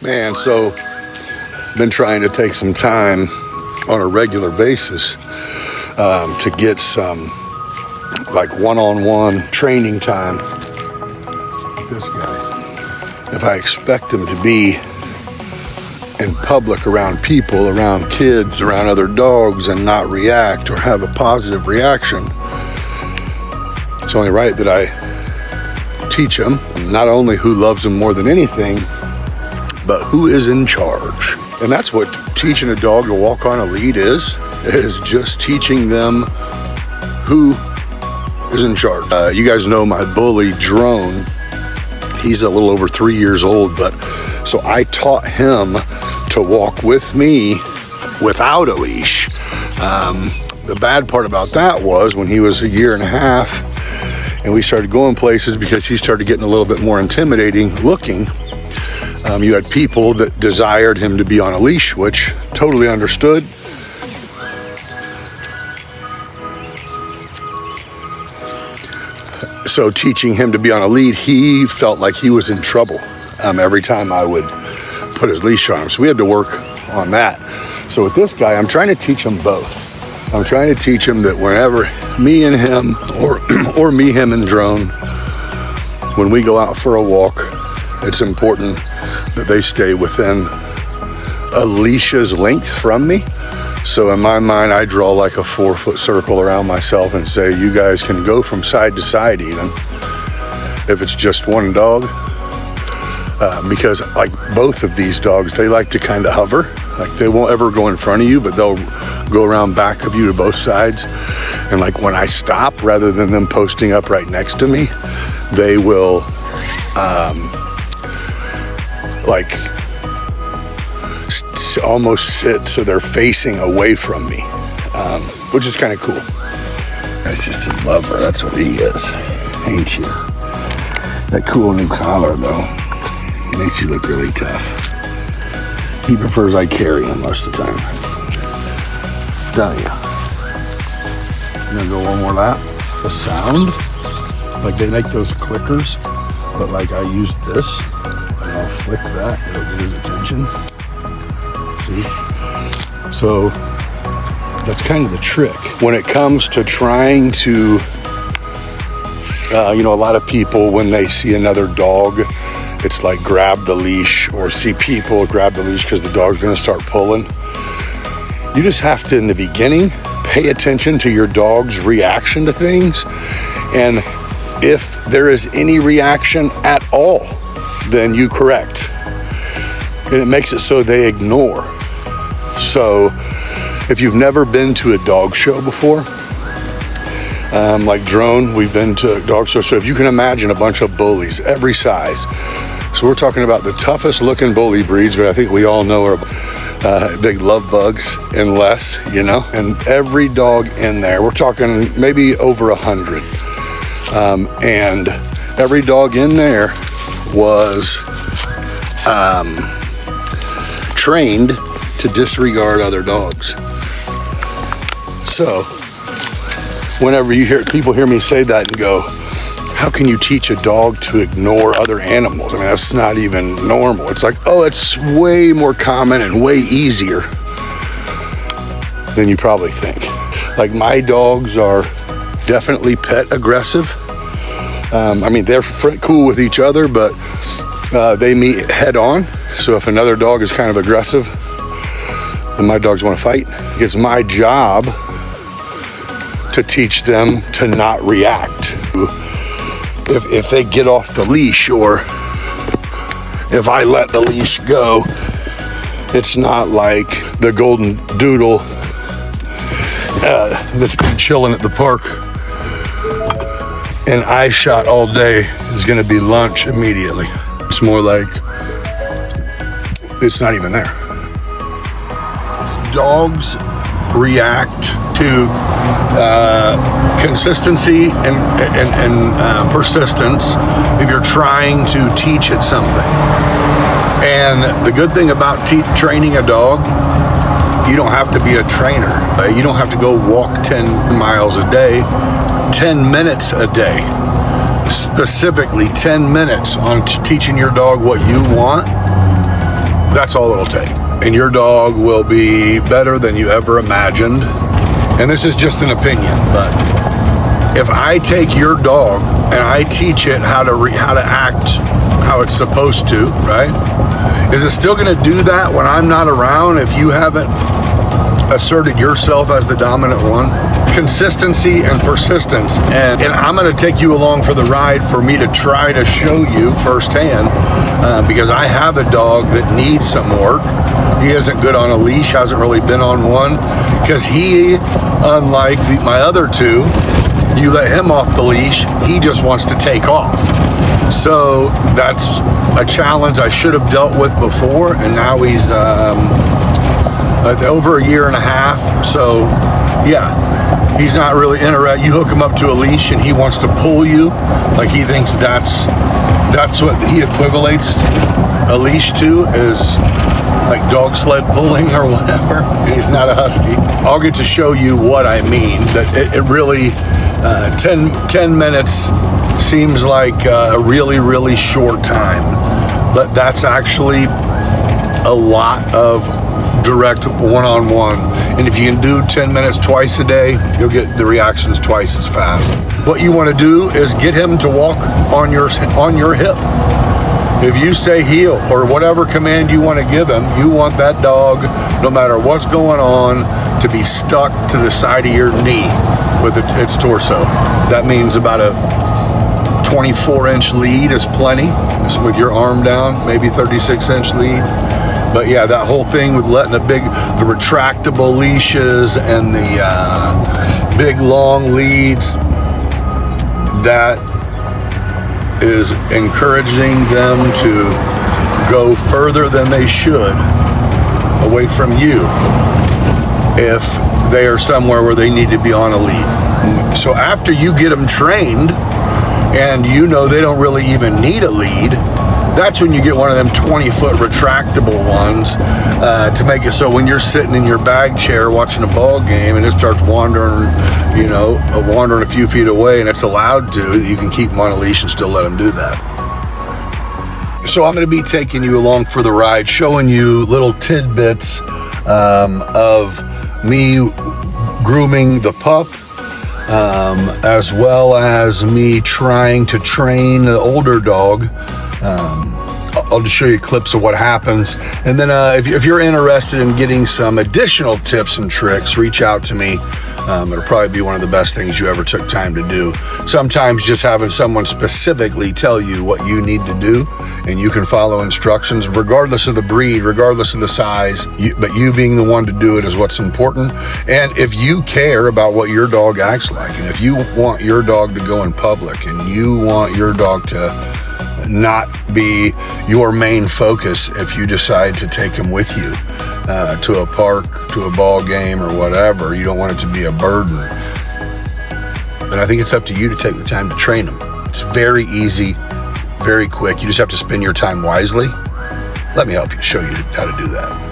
Man, so been trying to take some time on a regular basis to get some like one-on-one training time. This guy, if I expect him to be in public around people, around kids, around other dogs and not react or have a positive reaction, it's only right that I teach him not only who loves him more than anything, but who is in charge. And that's what teaching a dog to walk on a lead is just teaching them who is in charge. You guys know my bully Drone. He's a little over 3 years old, but so I taught him to walk with me without a leash. The bad part about that was when he was 1.5 years and we started going places because he started getting a little bit more intimidating looking. You had people that desired him to be on a leash, which totally understood. So teaching him to be on a lead, he felt like he was in trouble every time I would put his leash on him. So we had to work on that. So with this guy, I'm trying to teach him both. I'm trying to teach him that whenever me and him or me, him and Drone, when we go out for a walk, it's important that they stay within a leash's length from me. So in my mind, I draw like a 4-foot circle around myself and say, you guys can go from side to side even, if it's just one dog. Because like both of these dogs, they like to kind of hover. Like they won't ever go in front of you, but they'll go around back of you to both sides. And like when I stop, rather than them posting up right next to me, they will almost sit so they're facing away from me, which is kind of cool. That's just a lover. That's what he is, ain't you? That cool new collar though makes you look really tough. He prefers I carry him most of the time. Don't you? I'm gonna go one more lap. The sound, like they make those clickers, but like I use this and I'll flick that, it'll get his attention. See? So that's kind of the trick. When it comes to trying to, a lot of people, when they see another dog, it's like grab the leash, or see people grab the leash because the dog's gonna start pulling. You just have to, in the beginning, pay attention to your dog's reaction to things. And if there is any reaction at all, then you correct. And it makes it so they ignore. So if you've never been to a dog show before, like Drone, we've been to a dog show. So if you can imagine a bunch of bullies, every size. So we're talking about the toughest looking bully breeds, but I think we all know are big love bugs and less, and every dog in there, we're talking maybe over 100. And every dog in there was trained to disregard other dogs. So whenever people hear me say that and go, how can you teach a dog to ignore other animals? I mean, that's not even normal. It's like, oh, it's way more common and way easier than you probably think. Like my dogs are definitely pet aggressive. They're cool with each other, but they meet head on. So if another dog is kind of aggressive, then my dogs want to fight. It's my job to teach them to not react. If they get off the leash, or if I let the leash go, it's not like the golden doodle that's been chilling at the park and eye shot all day is gonna be lunch immediately. It's more like it's not even there. Dogs react to consistency and persistence if you're trying to teach it something. And the good thing about training a dog, you don't have to be a trainer. You don't have to go walk 10 miles a day, 10 minutes a day. Specifically 10 minutes on teaching your dog what you want That's all it'll take. And your dog will be better than you ever imagined. And this is just an opinion, but if I take your dog and I teach it how to act how it's supposed to, right? Is it still gonna do that when I'm not around if you haven't asserted yourself as the dominant one? Consistency and persistence, and I'm going to take you along for the ride for me to try to show you firsthand, because I have a dog that needs some work. He isn't good on a leash, hasn't really been on one, because he, unlike my other two, you let him off the leash, he just wants to take off. So that's a challenge I should have dealt with before, and now he's over a year and a half. So yeah, he's not really interested. You hook him up to a leash and he wants to pull you, like he thinks that's what he equivalates a leash to, is like dog sled pulling or whatever. And he's not a husky. I'll get to show you what I mean. That it really 10 minutes seems like a really short time, but that's actually a lot of direct one-on-one. And if you can do 10 minutes twice a day, you'll get the reactions twice as fast. What you want to do is get him to walk on your hip. If you say heel or whatever command you want to give him, you want that dog, no matter what's going on, to be stuck to the side of your knee with its torso. That means about a 24-inch lead is plenty, just with your arm down, maybe 36-inch lead. But yeah, that whole thing with letting the retractable leashes and the big long leads, that is encouraging them to go further than they should away from you if they are somewhere where they need to be on a lead. So after you get them trained and you know they don't really even need a lead, that's when you get one of them 20-foot retractable ones to make it so when you're sitting in your bag chair watching a ball game and it starts wandering a few feet away, and it's allowed to, you can keep them on a leash and still let them do that. So I'm going to be taking you along for the ride, showing you little tidbits of me grooming the pup, as well as me trying to train the older dog. I'll just show you clips of what happens, and then if you're interested in getting some additional tips and tricks, reach out to me. It'll probably be one of the best things you ever took time to do. Sometimes just having someone specifically tell you what you need to do, and you can follow instructions regardless of the breed, regardless of the size, but you being the one to do it is what's important. And if you care about what your dog acts like, and if you want your dog to go in public, and you want your dog to not be your main focus if you decide to take him with you to a park, to a ball game, or whatever, you don't want it to be a burden, then I think it's up to you to take the time to train him. It's very easy, very quick. You just have to spend your time wisely. Let me help you, show you how to do that.